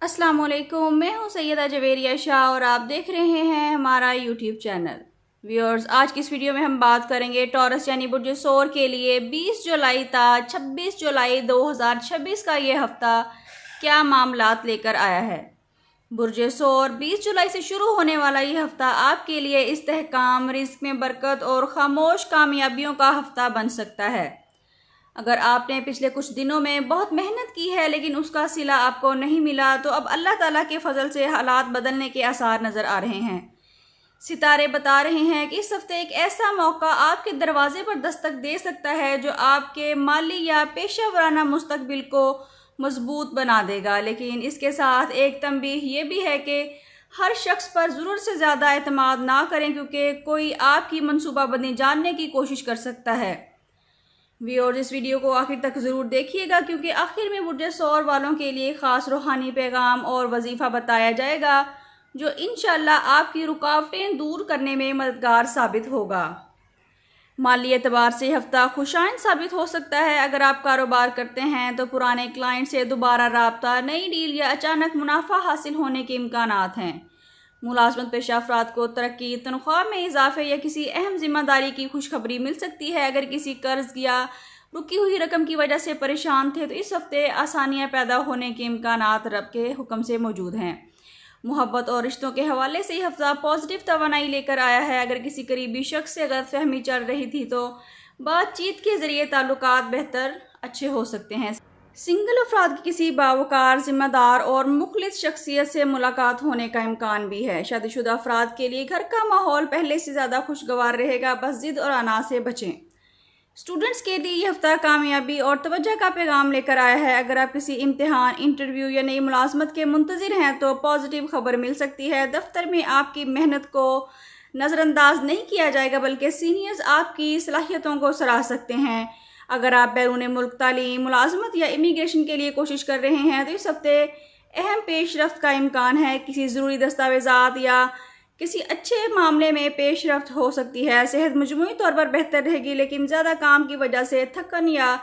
अस्सलाम वालेकुम, मैं हूं सैयदा जवेरिया शाह और आप देख रहे हैं हमारा यूट्यूब चैनल। व्यूअर्स, आज की इस वीडियो में हम बात करेंगे टॉरस यानी बुर्ज सौर के लिए 20 जुलाई था 26 जुलाई 2026 का ये हफ्ता क्या मामलात लेकर आया है। बुर्ज सौर 20 जुलाई से शुरू होने वाला ये हफ्ता आपके लिए इस्तेहकाम, रिस्क में बरकत और खामोश कामयाबियों का हफ्ता बन सकता है। अगर आपने पिछले कुछ दिनों में बहुत मेहनत की है लेकिन उसका सिला आपको नहीं मिला, तो अब अल्लाह ताला के फजल से हालात बदलने के आसार नज़र आ रहे हैं। सितारे बता रहे हैं कि इस हफ्ते एक ऐसा मौका आपके दरवाजे पर दस्तक दे सकता है जो आपके माली या पेशा वराना मुस्तकबिल को मजबूत बना देगा। लेकिन इसके साथ एक तंबीह ये भी है कि हर शख्स पर ज़रूरत से ज़्यादा एतमाद ना करें, क्योंकि कोई आपकी मनसूबाबंदी जानने की कोशिश कर सकता है। व्यूअर्स, इस वीडियो को आखिर तक ज़रूर देखिएगा, क्योंकि आखिर में बुर्ज सौर वालों के लिए ख़ास रूहानी पैगाम और वजीफ़ा बताया जाएगा जो इंशाअल्लाह आपकी रुकावटें दूर करने में मददगार साबित होगा। माली एतबार से हफ्ता खुशाइन साबित हो सकता है। अगर आप कारोबार करते हैं तो पुराने क्लाइंट से दोबारा राब्ता, नई डील या अचानक मुनाफा हासिल होने के इम्कानात हैं। मुलाजमत पेशा अफराद को तरक्की, तनख्वाह में इजाफे या किसी अहम जिम्मेदारी की खुशखबरी मिल सकती है। अगर किसी कर्ज या रुकी हुई रकम की वजह से परेशान थे तो इस हफ्ते आसानियां पैदा होने के इम्कानात रब के हुक्म से मौजूद हैं। मोहब्बत और रिश्तों के हवाले से ये हफ्ता पॉजिटिव तवानाई लेकर आया है। अगर किसी करीबी शख्स से गलतफहमी चल रही थी तो बातचीत के ज़रिए ताल्लुकात बेहतर अच्छे हो सकते हैं। सिंगल अफराद की किसी बावकार, जिम्मेदार और मुखलिस शख्सियत से मुलाकात होने का इम्कान भी है। शादीशुदा अफराद के लिए घर का माहौल पहले से ज़्यादा खुशगवार रहेगा, बस जिद और अना से बचें। स्टूडेंट्स के लिए यह हफ्ता कामयाबी और तवज्जो का पैगाम लेकर आया है। अगर आप किसी इम्तिहान, इंटरव्यू या नई मुलाजमत के मुंतज़िर हैं तो पॉजिटिव खबर मिल सकती है। दफ्तर में आपकी मेहनत को नज़रअंदाज नहीं किया जाएगा, बल्कि सीनियर्स आपकी सलाहियतों को सराह सकते हैं। अगर आप बैरून मुल्क तालीम, मुलाजमत या इमिग्रेशन के लिए कोशिश कर रहे हैं तो इस हफ्ते अहम पेशरफ्त का इम्कान है। किसी ज़रूरी दस्तावेज़ात या किसी अच्छे मामले में पेशरफ्त हो सकती है। सेहत मजमूई तौर पर बेहतर रहेगी, लेकिन ज़्यादा काम की वजह से थकन या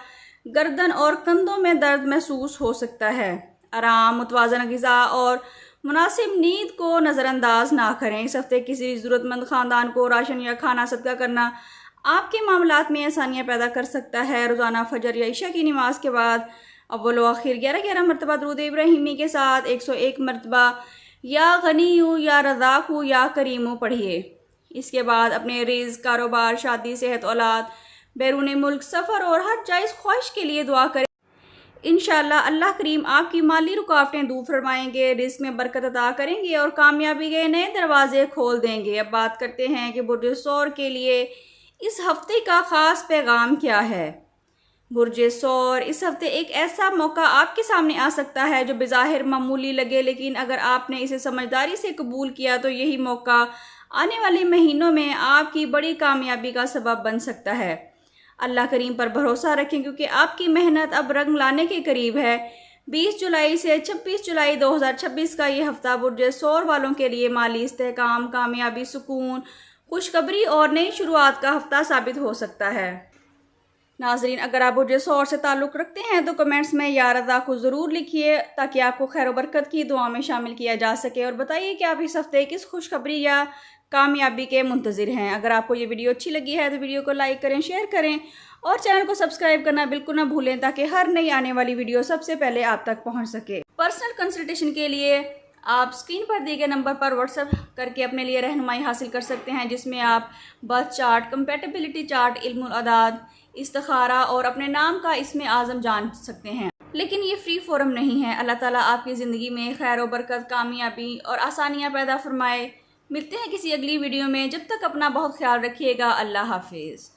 गर्दन और कंधों में दर्द महसूस हो सकता है। आराम, मुतवाज़न ग़िज़ा और मुनासिब नींद को नज़रअंदाज ना करें। इस हफ्ते किसी ज़रूरतमंद ख़ानदान को राशन या खाना सदका करना आपके मामलात में आसानियाँ पैदा कर सकता है। रोज़ाना फजर या इशा की नमाज के बाद अव्वल व आखिर 11-11 मरतबा दुरूद इब्राहिमी के साथ 101 मरतबा या गनीयू या रज़ाकू या करीमू पढ़िए। इसके बाद अपने रिज़्क़, कारोबार, शादी, सेहत, औलाद, बैरून मुल्क सफ़र और हर जायज़ ख्वाहिश के लिए दुआ करें। इंशाअल्लाह अल्लाह करीम आपकी माली रुकावटें दूर फरमाएंगे, रिज़्क़ में बरकत अता करेंगे और कामयाबी के नए दरवाजे खोल देंगे। अब बात करते हैं कि बुर्ज सौर के लिए इस हफ्ते का ख़ास पैगाम क्या है। बुर्ज सौर, इस हफ्ते एक ऐसा मौका आपके सामने आ सकता है जो बेज़ाहिर मामूली लगे, लेकिन अगर आपने इसे समझदारी से कबूल किया तो यही मौका आने वाले महीनों में आपकी बड़ी कामयाबी का सबब बन सकता है। अल्लाह करीम पर भरोसा रखें, क्योंकि आपकी मेहनत अब रंग लाने के करीब है। 20 जुलाई से 26 जुलाई 2026 का ये हफ्ता बुर्ज सौर वालों के लिए माली इस्तेहकाम, कामयाबी, सुकून, खुशखबरी और नई शुरुआत का हफ्ता साबित हो सकता है। नाज़रीन, अगर आप बुर्ज सौर से ताल्लुक़ रखते हैं तो कमेंट्स में या रज़ा को ज़रूर लिखिए, ताकि आपको खैर व बरकत की दुआ में शामिल किया जा सके। और बताइए कि आप इस हफ्ते किस खुशखबरी या कामयाबी के मुंतज़िर हैं। अगर आपको ये वीडियो अच्छी लगी है तो वीडियो को लाइक करें, शेयर करें और चैनल को सब्सक्राइब करना बिल्कुल ना भूलें, ताकि हर नई आने वाली वीडियो सबसे पहले आप तक पहुँच सके। पर्सनल कंसल्टेशन के लिए आप स्क्रीन पर दिए गए नंबर पर व्हाट्सएप करके अपने लिए रहनुमाई हासिल कर सकते हैं, जिसमें आप बर्थ चार्ट, कंपैटिबिलिटी चार्ट, इल्मुल अदाद, इस्तिखारा और अपने नाम का इसमें आज़म जान सकते हैं। लेकिन ये फ्री फोरम नहीं है। अल्लाह ताला आपकी ज़िंदगी में खैर व बरकत, कामयाबी और आसानियाँ पैदा फरमाए। मिलते हैं किसी अगली वीडियो में। जब तक अपना बहुत ख्याल रखिएगा। अल्लाह हाफिज़।